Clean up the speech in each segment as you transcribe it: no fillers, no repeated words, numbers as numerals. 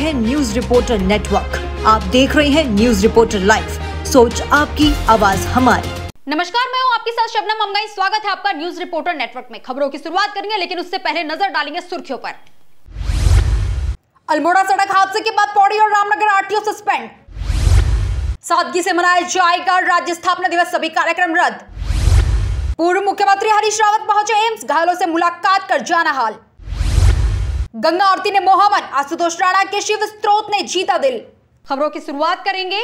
हैं news reporter network. आप देख रहे हैं न्यूज रिपोर्टर लाइव, सोच आपकी, आवाज हमारी। नमस्कार, मैं हूं आपके साथ शबनम अमगाई। स्वागत है आपका न्यूज रिपोर्टर नेटवर्क में। खबरों की शुरुआत करेंगे, लेकिन उससे पहले नजर डालेंगे सुर्खियों पर। अल्मोड़ा सड़क हादसे के बाद पौड़ी और रामनगर आरटीओ सस्पेंड। सादगी से मनाया जाएगा राज्य स्थापना दिवस, सभी कार्यक्रम रद्द। पूर्व मुख्यमंत्री हरीश रावत पहुंचे एम्स, घायलों से मुलाकात कर जाना हाल। गंगा आरती ने मोहम्मद, आशुतोष राणा के शिव स्त्रोत ने जीता दिल। खबरों की शुरुआत करेंगे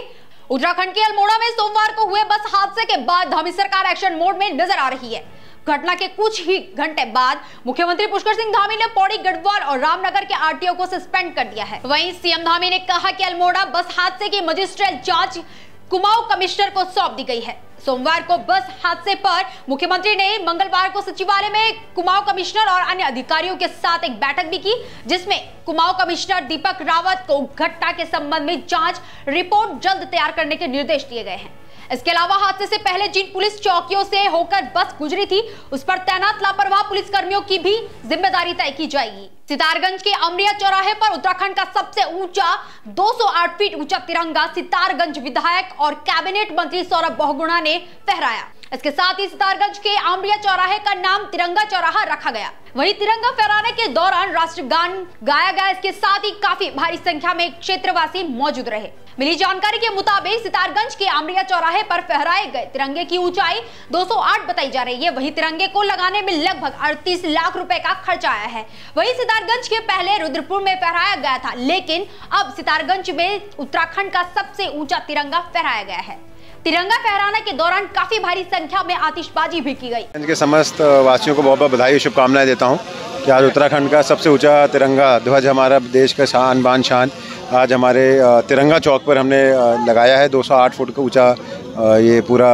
उत्तराखंड के अल्मोड़ा में सोमवार को हुए बस हादसे के बाद धामी सरकार एक्शन मोड में नजर आ रही है। घटना के कुछ ही घंटे बाद मुख्यमंत्री पुष्कर सिंह धामी ने पौड़ी, गढ़वाल और रामनगर के आरटीओ को सस्पेंड कर दिया है। वहीं सीएम धामी ने कहा कि अल्मोड़ा बस हादसे की मजिस्ट्रेट जांच कुमाऊं कमिश्नर को सौंप दी गई है। सोमवार को बस हादसे पर मुख्यमंत्री ने मंगलवार को सचिवालय में कुमाऊं कमिश्नर और अन्य अधिकारियों के साथ एक बैठक भी की, जिसमें कुमाऊं कमिश्नर दीपक रावत को घटना के संबंध में जांच रिपोर्ट जल्द तैयार करने के निर्देश दिए गए हैं। इसके अलावा हादसे से पहले जिन पुलिस चौकियों से होकर बस गुजरी थी, उस पर तैनात लापरवाह पुलिस कर्मियों की भी जिम्मेदारी तय की जाएगी। सितारगंज के अमरिया चौराहे पर उत्तराखंड का सबसे ऊंचा 208 फीट ऊंचा तिरंगा सितारगंज विधायक और कैबिनेट मंत्री सौरभ बहुगुणा ने फहराया। इसके साथ ही सितारगंज के अमरिया चौराहे का नाम तिरंगा चौराहा रखा गया। वहीं तिरंगा फहराने के दौरान राष्ट्रगान गाया गया। इसके साथ ही काफी भारी संख्या में क्षेत्रवासी मौजूद रहे। मिली जानकारी के मुताबिक सितारगंज के अमरिया चौराहे पर फहराए गए तिरंगे की ऊंचाई 208 बताई जा रही है। वहीं तिरंगे को लगाने में लगभग 38 लाख रुपए का खर्च आया है। वहीं सितारगंज के पहले रुद्रपुर में फहराया गया था, लेकिन अब सितारगंज में उत्तराखंड का सबसे ऊंचा तिरंगा फहराया गया है। तिरंगा फहराने के दौरान काफी भारी संख्या में आतिशबाजी भी की गई। के समस्त वासियों को बहुत बहुत बधाई और शुभकामनाएं देता हूं कि आज उत्तराखंड का सबसे ऊंचा तिरंगा ध्वज, हमारा देश का शान बान शान, आज हमारे तिरंगा चौक पर हमने लगाया है। 208 फुट का ऊंचा ये पूरा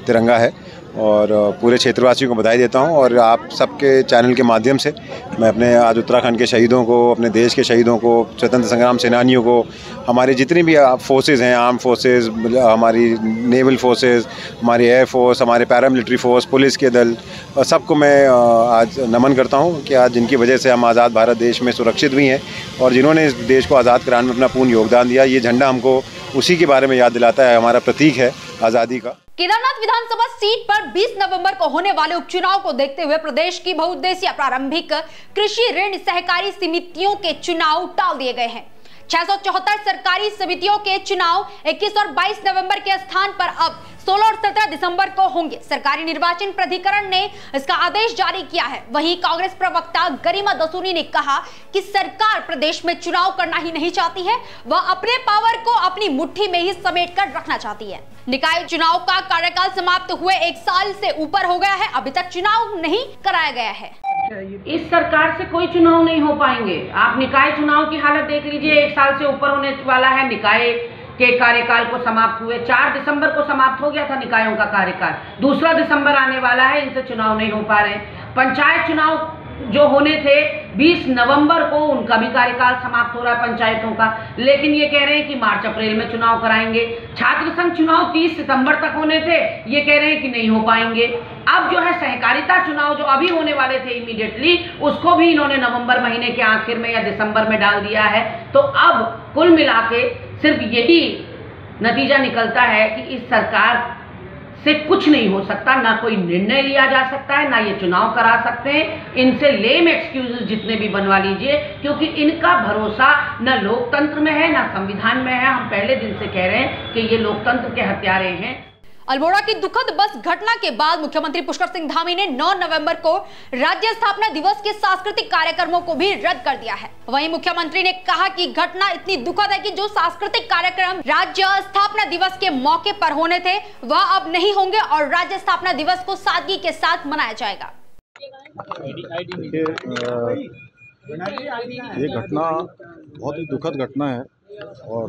तिरंगा है और पूरे क्षेत्रवासियों को बधाई देता हूं। और आप सबके चैनल के माध्यम से मैं अपने आज उत्तराखंड के शहीदों को, अपने देश के शहीदों को, स्वतंत्र संग्राम सेनानियों को, हमारे जितनी भी फोर्सेस हैं, आर्म फोर्सेस, हमारी नेवल फोर्सेस, हमारी एयर फोर्स, हमारे पैरामिलिट्री फोर्स, पुलिस के दल, सबको मैं आज नमन करता हूं कि आज जिनकी वजह से हम आज़ाद भारत देश में सुरक्षित भी हैं और जिन्होंने इस देश को आज़ाद कराने में अपना पूर्ण योगदान दिया। ये झंडा हमको उसी के बारे में याद दिलाता है, हमारा प्रतीक है आज़ादी का। केदारनाथ विधानसभा सीट पर 20 नवंबर को होने वाले उपचुनाव को देखते हुए प्रदेश की बहुउद्देशीय प्रारंभिक कृषि ऋण सहकारी समितियों के चुनाव टाल दिए गए हैं। 674 सरकारी समितियों के चुनाव 21 और 22 नवंबर के स्थान पर अब 16 और 17 दिसंबर को होंगे। सरकारी निर्वाचन प्राधिकरण ने इसका आदेश जारी किया है। वहीं कांग्रेस प्रवक्ता गरिमा दसूरी ने कहा कि सरकार प्रदेश में चुनाव करना ही नहीं चाहती है, वह अपने पावर को अपनी मुट्ठी में ही समेट कर रखना चाहती है। निकाय चुनाव का कार्यकाल समाप्त हुए 1 साल से ऊपर हो गया है, अभी तक चुनाव नहीं कराया गया है। इस सरकार से कोई चुनाव नहीं हो पाएंगे। आप निकाय चुनाव की हालत देख लीजिए, 1 साल से ऊपर होने वाला है। निकाय के कार्यकाल को समाप्त हुए 4 दिसंबर को समाप्त हो गया था निकायों का कार्यकाल, 2 दिसंबर आने वाला है, इनसे चुनाव नहीं हो पा रहे। पंचायत चुनाव जो होने थे 20 नवंबर को, उनका भी कार्यकाल समाप्त हो रहा है पंचायतों का, लेकिन ये कह रहे हैं कि मार्च अप्रैल में चुनाव कराएंगे। छात्र संघ चुनाव 30 सितंबर तक होने थे, ये कह रहे हैं कि नहीं हो पाएंगे। अब जो है सहकारिता चुनाव जो अभी होने वाले थे इमीडिएटली, उसको भी इन्होंने नवंबर महीने के आखिर में या दिसंबर में डाल दिया है। तो अब कुल मिला के सिर्फ यही नतीजा निकलता है कि इस सरकार से कुछ नहीं हो सकता, ना कोई निर्णय लिया जा सकता है, ना ये चुनाव करा सकते हैं। इनसे लेम एक्सक्यूजेस जितने भी बनवा लीजिए, क्योंकि इनका भरोसा न लोकतंत्र में है, ना संविधान में है। हम पहले दिन से कह रहे हैं कि ये लोकतंत्र के हत्यारे हैं। अल्मोड़ा की दुखद बस घटना के बाद मुख्यमंत्री पुष्कर सिंह धामी ने 9 नवंबर को राज्य स्थापना दिवस के सांस्कृतिक कार्यक्रमों को भी रद्द कर दिया है। वहीं मुख्यमंत्री ने कहा कि घटना इतनी दुखद है कि जो सांस्कृतिक कार्यक्रम राज्य स्थापना दिवस के मौके पर होने थे, वह अब नहीं होंगे और राज्य स्थापना दिवस को सादगी के साथ मनाया जाएगा। ये घटना बहुत ही दुखद घटना है और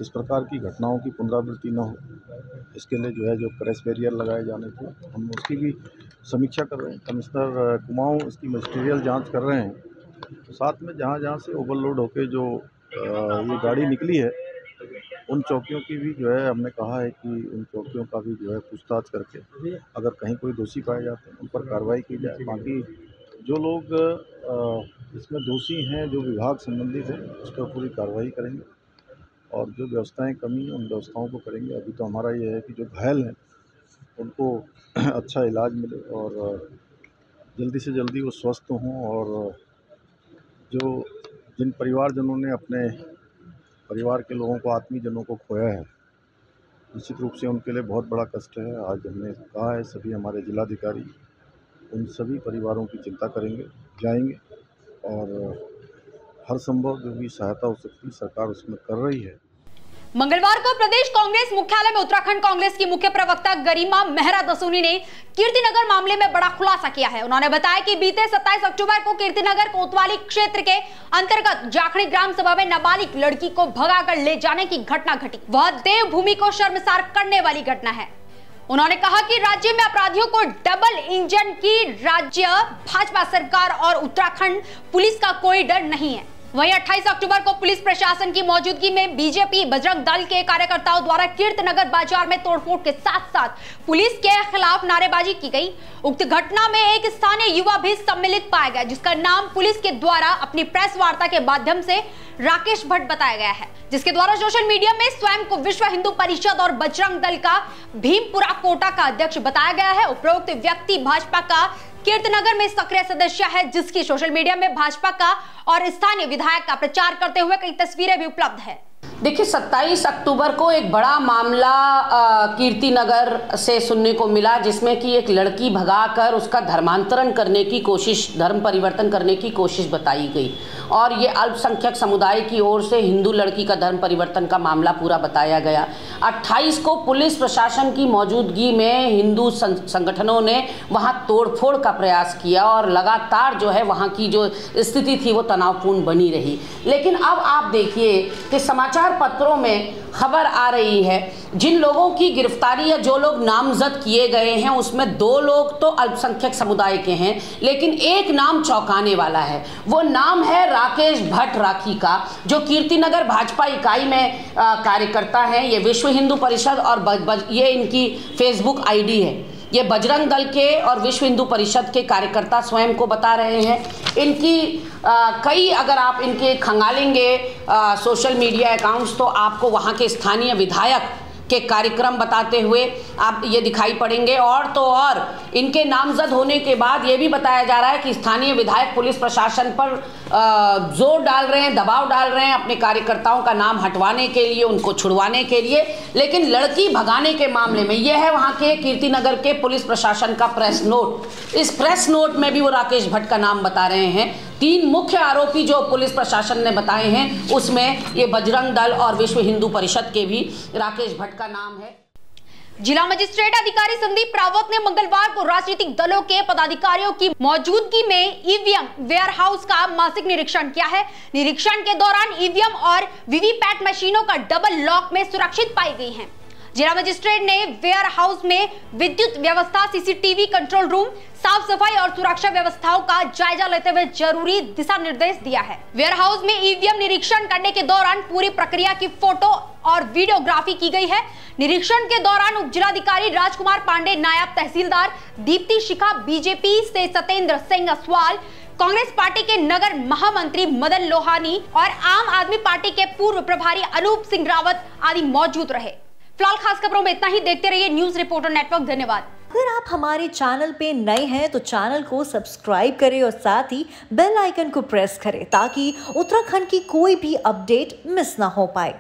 इस प्रकार की घटनाओं की पुनरावृत्ति न हो, इसके लिए जो है जो प्रेस बैरियर लगाए जाने थे, हम उसकी भी समीक्षा कर रहे हैं। कमिश्नर कुमाऊं इसकी मजिस्ट्रियल जांच कर रहे हैं। तो साथ में जहां जहां से ओवरलोड होकर जो ये गाड़ी निकली है, उन चौकियों की भी जो है हमने कहा है कि उन चौकियों का भी जो है पूछताछ करके अगर कहीं कोई दोषी पाए जाते हैं उन पर कार्रवाई की जाए। बाकी जो लोग इसमें दोषी हैं, जो विभाग संबंधित हैं, उस पर पूरी कार्रवाई करेंगे और जो व्यवस्थाएं कमी हैं उन व्यवस्थाओं को करेंगे। अभी तो हमारा ये है कि जो घायल हैं उनको अच्छा इलाज मिले और जल्दी से जल्दी वो स्वस्थ हों और जो जिन परिवारजनों ने अपने परिवार के लोगों को, आत्मीयजनों को खोया है, निश्चित रूप से उनके लिए बहुत बड़ा कष्ट है। आज हमने कहा है सभी हमारे जिलाधिकारी उन सभी परिवारों की चिंता करेंगे, जाएंगे और हर संभव जो भी सहायता हो सकती है सरकार उसमें कर रही है। मंगलवार को प्रदेश कांग्रेस मुख्यालय में उत्तराखंड कांग्रेस की मुख्य प्रवक्ता गरिमा मेहरा दसूनी ने कीर्तिनगर मामले में बड़ा खुलासा किया है। उन्होंने बताया कि बीते 27 अक्टूबर को कीर्तिनगर कोतवाली क्षेत्र के अंतर्गत जाखड़ी ग्राम सभा में नाबालिग लड़की को भगाकर ले जाने की घटना घटी। वह देवभूमि को शर्मसार करने वाली घटना है। उन्होंने कहा कि राज्य में अपराधियों को डबल इंजन की राज्य भाजपा सरकार और उत्तराखंड पुलिस का कोई डर नहीं है। वहीं 28 अक्टूबर को पुलिस प्रशासन की मौजूदगी में बीजेपी बजरंग दल के कार्यकर्ताओं द्वारा कीर्तिनगर बाजार में तोड़फोड़ के साथ साथ पुलिस के खिलाफ नारेबाजी की गई। उक्त घटना में एक स्थानीय युवा भी सम्मिलित पाया गया, जिसका नाम पुलिस के द्वारा अपनी प्रेस वार्ता के माध्यम से राकेश भट्ट बताया गया है, जिसके द्वारा सोशल मीडिया में स्वयं को विश्व हिंदू परिषद और बजरंग दल का भीमपुरा कोटा का अध्यक्ष बताया गया है। उपरोक्त व्यक्ति भाजपा का कीर्तिनगर में सक्रिय सदस्य है, जिसकी सोशल मीडिया में भाजपा का और स्थानीय विधायक का प्रचार करते हुए कई तस्वीरें भी उपलब्ध है। देखिए 27 अक्टूबर को एक बड़ा मामला कीर्तिनगर से सुनने को मिला, जिसमें कि एक लड़की भगाकर उसका धर्मांतरण करने की कोशिश, धर्म परिवर्तन करने की कोशिश बताई गई और ये अल्पसंख्यक समुदाय की ओर से हिंदू लड़की का धर्म परिवर्तन का मामला पूरा बताया गया। 28 को पुलिस प्रशासन की मौजूदगी में हिंदू संगठनों ने वहाँ तोड़फोड़ का प्रयास किया और लगातार जो है वहाँ की जो स्थिति थी वो तनावपूर्ण बनी रही। लेकिन अब आप देखिए कि समाचार पत्रों में खबर आ रही है, जिन लोगों की गिरफ्तारी या जो लोग नामजद किए गए हैं उसमें 2 लोग तो अल्पसंख्यक समुदाय के हैं, लेकिन एक नाम चौंकाने वाला है। वो नाम है राकेश भट्ट राखी का, जो कीर्तिनगर भाजपा इकाई में कार्यकर्ता है। ये विश्व हिंदू परिषद और ये इनकी फेसबुक आईडी है। ये बजरंग दल के और विश्व हिंदू परिषद के कार्यकर्ता स्वयं को बता रहे हैं। इनकी कई अगर आप इनके खंगालेंगे सोशल मीडिया अकाउंट्स तो आपको वहाँ के स्थानीय विधायक के कार्यक्रम बताते हुए आप ये दिखाई पड़ेंगे। और तो और इनके नामजद होने के बाद ये भी बताया जा रहा है कि स्थानीय विधायक पुलिस प्रशासन पर जोर डाल रहे हैं, दबाव डाल रहे हैं अपने कार्यकर्ताओं का नाम हटवाने के लिए, उनको छुड़वाने के लिए। लेकिन लड़की भगाने के मामले में यह है वहाँ के कीर्तिनगर के पुलिस प्रशासन का प्रेस नोट। इस प्रेस नोट में भी वो राकेश भट्ट का नाम बता रहे हैं। 3 मुख्य आरोपी जो पुलिस प्रशासन ने बताए हैं उसमें ये बजरंग दल और विश्व हिंदू परिषद के भी राकेश भट्ट का नाम है। जिला मजिस्ट्रेट अधिकारी संदीप रावत ने मंगलवार को राजनीतिक दलों के पदाधिकारियों की मौजूदगी में ईवीएम वेयरहाउस का मासिक निरीक्षण किया है। निरीक्षण के दौरान ईवीएम और वीवीपैट मशीनों का डबल लॉक में सुरक्षित पाई गई हैं। जिला मजिस्ट्रेट ने वेयर हाउस में विद्युत व्यवस्था, सीसीटीवी कंट्रोल रूम, साफ सफाई और सुरक्षा व्यवस्थाओं का जायजा लेते हुए जरूरी दिशा निर्देश दिया है। वेयर हाउस में ईवीएम निरीक्षण करने के दौरान पूरी प्रक्रिया की फोटो और वीडियोग्राफी की गई है। निरीक्षण के दौरान उप जिलाधिकारी राजकुमार पांडे, नायब तहसीलदार दीप्ति शिखा, बीजेपी से सतेंद्र सिंह असवाल, कांग्रेस पार्टी के नगर महामंत्री मदन लोहानी और आम आदमी पार्टी के पूर्व प्रभारी अनूप सिंह रावत आदि मौजूद रहे। फिलहाल खास खबरों में इतना ही। देखते रहिए न्यूज रिपोर्टर नेटवर्क। धन्यवाद। अगर आप हमारे चैनल पे नए हैं तो चैनल को सब्सक्राइब करें और साथ ही बेल आइकन को प्रेस करें ताकि उत्तराखंड की कोई भी अपडेट मिस ना हो पाए।